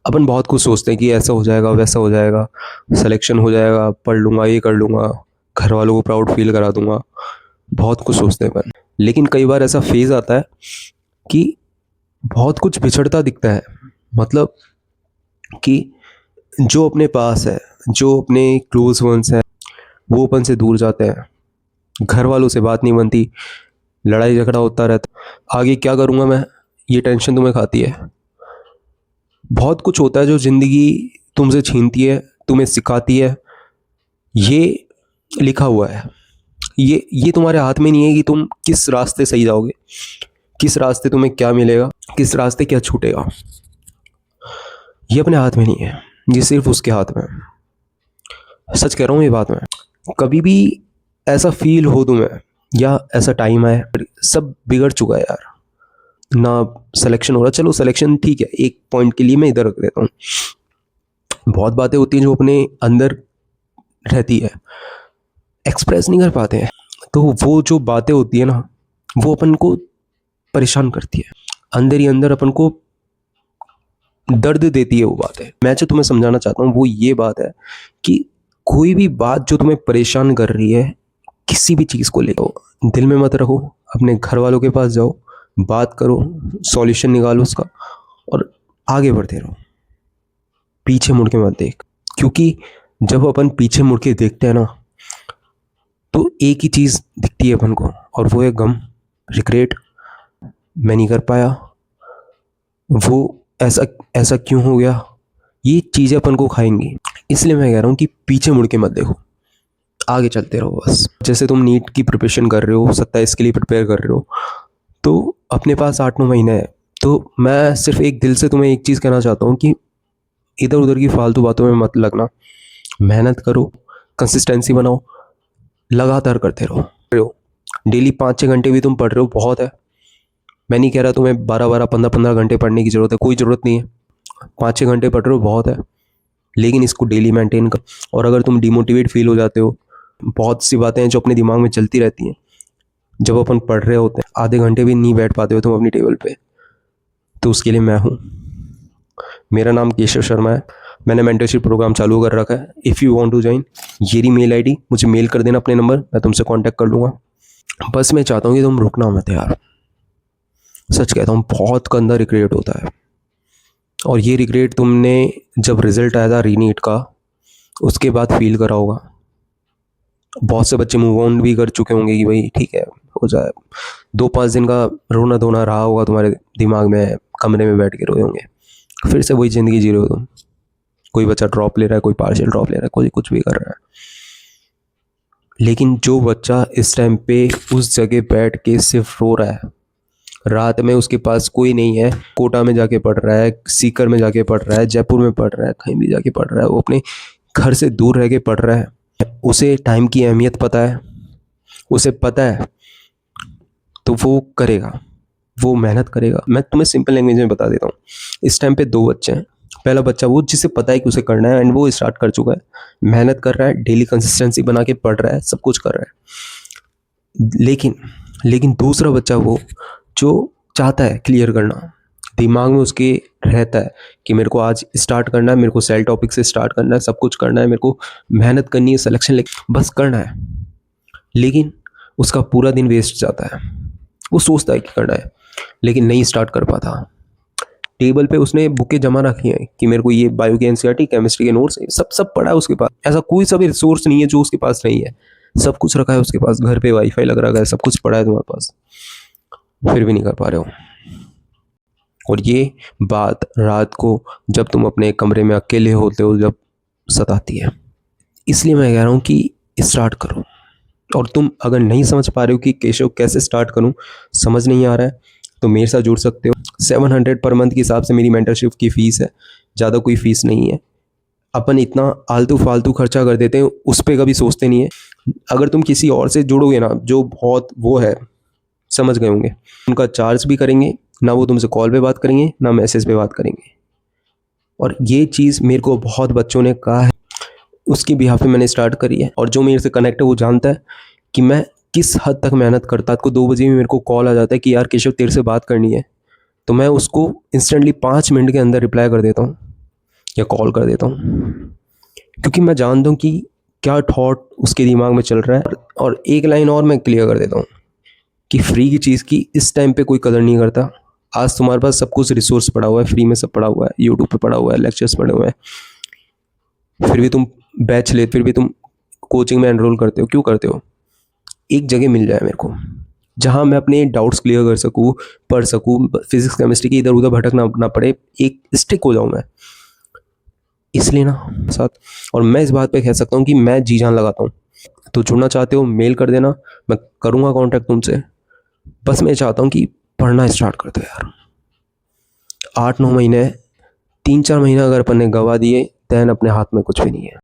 अपन बहुत कुछ सोचते हैं कि ऐसा हो जाएगा, वैसा हो जाएगा, सिलेक्शन हो जाएगा, पढ़ लूँगा, ये कर लूँगा, घर वालों को प्राउड फील करा दूँगा, बहुत कुछ सोचते हैं अपन। लेकिन कई बार ऐसा फेज़ आता है कि बहुत कुछ बिछड़ता दिखता है। मतलब कि जो अपने पास है, जो अपने क्लोज़ वन्स हैं, वो अपन से दूर जाते हैं। घर वालों से बात नहीं बनती, लड़ाई झगड़ा होता रहता। आगे क्या करूँगा मैं, ये टेंशन तुम्हें खाती है। बहुत कुछ होता है जो ज़िंदगी तुमसे छीनती है, तुम्हें सिखाती है। ये लिखा हुआ है। ये तुम्हारे हाथ में नहीं है कि तुम किस रास्ते सही जाओगे, किस रास्ते तुम्हें क्या मिलेगा, किस रास्ते क्या छूटेगा। ये अपने हाथ में नहीं है, ये सिर्फ उसके हाथ में है। सच कह रहा हूँ ये बात मैं। कभी भी ऐसा फील हो तुम्हें, या ऐसा टाइम आए, सब बिगड़ चुका है यार, ना सिलेक्शन हो रहा। चलो सिलेक्शन ठीक है, एक पॉइंट के लिए मैं इधर रख देता हूँ। बहुत बातें होती हैं जो अपने अंदर रहती है, एक्सप्रेस नहीं कर पाते हैं। तो वो जो बातें होती है ना, वो अपन को परेशान करती है, अंदर ही अंदर अपन को दर्द देती है वो बातें। मैं जो तुम्हें समझाना चाहता हूँ वो ये बात है कि कोई भी बात जो तुम्हें परेशान कर रही है, किसी भी चीज़ को लेकर दिल में मत रखो, अपने घर वालों के पास जाओ, बात करो, सॉल्यूशन निकालो उसका, और आगे बढ़ते रहो। पीछे मुड़ के मत देख, क्योंकि जब अपन पीछे मुड़ के देखते हैं ना, तो एक ही चीज़ दिखती है अपन को, और वो है गम, रिग्रेट। मैं नहीं कर पाया, वो ऐसा ऐसा क्यों हो गया, ये चीज़ें अपन को खाएंगी। इसलिए मैं कह रहा हूँ कि पीछे मुड़ के मत देखो, आगे चलते रहो बस। जैसे तुम नीट की प्रिपरेशन कर रहे हो, 27 के लिए प्रिपेयर कर रहे हो, तो अपने पास 8-9 महीने हैं। तो मैं सिर्फ एक दिल से तुम्हें एक चीज़ कहना चाहता हूँ कि इधर उधर की फालतू बातों में मत लगना, मेहनत करो, कंसिस्टेंसी बनाओ, लगातार करते रहो। डेली 5-6 घंटे भी तुम पढ़ रहे हो बहुत है। मैं नहीं कह रहा तुम्हें 12-12, 15-15 घंटे पढ़ने की ज़रूरत है, कोई ज़रूरत नहीं है। 5-6 घंटे पढ़ रहे हो बहुत है, लेकिन इसको डेली मेंटेन कर। और अगर तुम डिमोटिवेट फील हो जाते हो, बहुत सी बातें हैं जो अपने दिमाग में चलती रहती हैं जब अपन पढ़ रहे होते हैं, आधे घंटे भी नहीं बैठ पाते हो तुम अपनी टेबल पे, तो उसके लिए मैं हूँ। मेरा नाम केशव शर्मा है, मैंने मेंटरशिप प्रोग्राम चालू कर रखा है। If you want to join, येरी मेल आईडी, मुझे मेल कर देना अपने नंबर, मैं तुमसे कांटेक्ट कर लूँगा। बस मैं चाहता हूँ कि तुम रुकना मत यार। सच कहता हूँ, बहुत गंदा रिग्रेट होता है। और ये रिग्रेट तुमने जब रिज़ल्ट आया था रीनीट का, उसके बाद फील करा होगा। बहुत से बच्चे मूव ऑन भी कर चुके होंगे कि भाई ठीक है, हो जाए। 2-5 दिन का रोना धोना रहा होगा तुम्हारे दिमाग में, कमरे में बैठ के रोए होंगे। फिर से वही ज़िंदगी जी रहे हो तुम। कोई बच्चा ड्रॉप ले रहा है, कोई पार्शियल ड्रॉप ले रहा है, कोई कुछ भी कर रहा है। लेकिन जो बच्चा इस टाइम पे उस जगह बैठ के सिर्फ रो रहा है, रात में उसके पास कोई नहीं है, कोटा में जाके पढ़ रहा है, सीकर में जाके पढ़ रहा है, जयपुर में पढ़ रहा है, कहीं भी जाके पढ़ रहा है, वो अपने घर से दूर रह के पढ़ रहा है, उसे टाइम की अहमियत पता है, उसे पता है, तो वो करेगा, वो मेहनत करेगा। मैं तुम्हें सिंपल लैंग्वेज में बता देता हूँ। इस टाइम पे 2 बच्चे हैं। पहला बच्चा वो जिसे पता है कि उसे करना है, एंड वो स्टार्ट कर चुका है, मेहनत कर रहा है, डेली कंसिस्टेंसी बना के पढ़ रहा है, सब कुछ कर रहा है। लेकिन दूसरा बच्चा वो जो चाहता है क्लियर करना, दिमाग में उसके रहता है कि मेरे को आज स्टार्ट करना है, मेरे को सेल टॉपिक से स्टार्ट करना है, सब कुछ करना है, मेरे को मेहनत करनी है, सिलेक्शन ले बस करना है। लेकिन उसका पूरा दिन वेस्ट जाता है। वो सोचता है कि करना है, लेकिन नहीं स्टार्ट कर पाता। टेबल पे उसने बुकें जमा रखी हैं कि मेरे को ये बायो के एनसीईआरटी, केमिस्ट्री के नोट्स, सब सब पड़ा है उसके पास। ऐसा कोई सा भी रिसोर्स नहीं है जो उसके पास नहीं है। सब कुछ रखा है उसके पास, घर पे वाईफाई लग रखा है, सब कुछ पड़ा है तुम्हारे पास, फिर भी नहीं कर पा रहे हो। और ये बात रात को जब तुम अपने कमरे में अकेले होते हो, जब सताती है। इसलिए मैं कह रहा हूँ कि स्टार्ट करो। और तुम अगर नहीं समझ पा रहे हो कि केशव कैसे स्टार्ट करूं, समझ नहीं आ रहा है, तो मेरे साथ जुड़ सकते हो। 700 पर मंथ के हिसाब से मेरी मेंटरशिप की फ़ीस है, ज़्यादा कोई फ़ीस नहीं है। अपन इतना आलतू फालतू खर्चा कर देते हैं, उस पर कभी सोचते नहीं है। अगर तुम किसी और से जुड़ोगे ना, जो बहुत वो है, समझ गए होंगे, उनका चार्ज भी करेंगे ना, वो तुमसे कॉल पे बात करेंगे ना मैसेज पे बात करेंगे। और ये चीज़ मेरे को बहुत बच्चों ने कहा है, उसकी बिहाफ पे मैंने स्टार्ट करी है। और जो मेरे से कनेक्ट है वो जानता है कि मैं किस हद तक मेहनत करता। को 2 बजे भी मेरे को कॉल आ जाता है कि यार केशव तेरे से बात करनी है, तो मैं उसको इंस्टेंटली 5 मिनट के अंदर रिप्लाई कर देता हूँ। या कॉल कर देता हूँ, क्योंकि मैं जानता हूँ कि क्या थॉट उसके दिमाग में चल रहा है। और एक लाइन और मैं क्लियर कर देता हूँ कि फ्री की चीज़ की इस टाइम पे कोई कदर नहीं करता। आज तुम्हारे पास सब कुछ रिसोर्स पड़ा हुआ है, फ्री में सब पड़ा हुआ है, यूट्यूब पे पड़ा हुआ है, लेक्चर्स पड़े हुए हैं, फिर भी तुम बैच ले, फिर भी तुम कोचिंग में एनरोल करते हो। क्यों करते हो? एक जगह मिल जाए मेरे को जहाँ मैं अपने डाउट्स क्लियर कर सकूँ, पढ़ सकूँ, फिजिक्स केमिस्ट्री की इधर उधर भटकना ना पड़े, एक स्टिक हो जाऊँ मैं, इसलिए ना साथ। और मैं इस बात पे कह सकता हूँ कि मैं जी जान लगाता हूँ। तो जुड़ना चाहते हो मेल कर देना, मैं करूँगा कांटेक्ट तुमसे। बस मैं चाहता हूँ कि पढ़ना स्टार्ट कर दो यार। 8-9 महीने, 3-4 महीने अगर अपन ने गवा दिए, दैन अपने हाथ में कुछ भी नहीं है।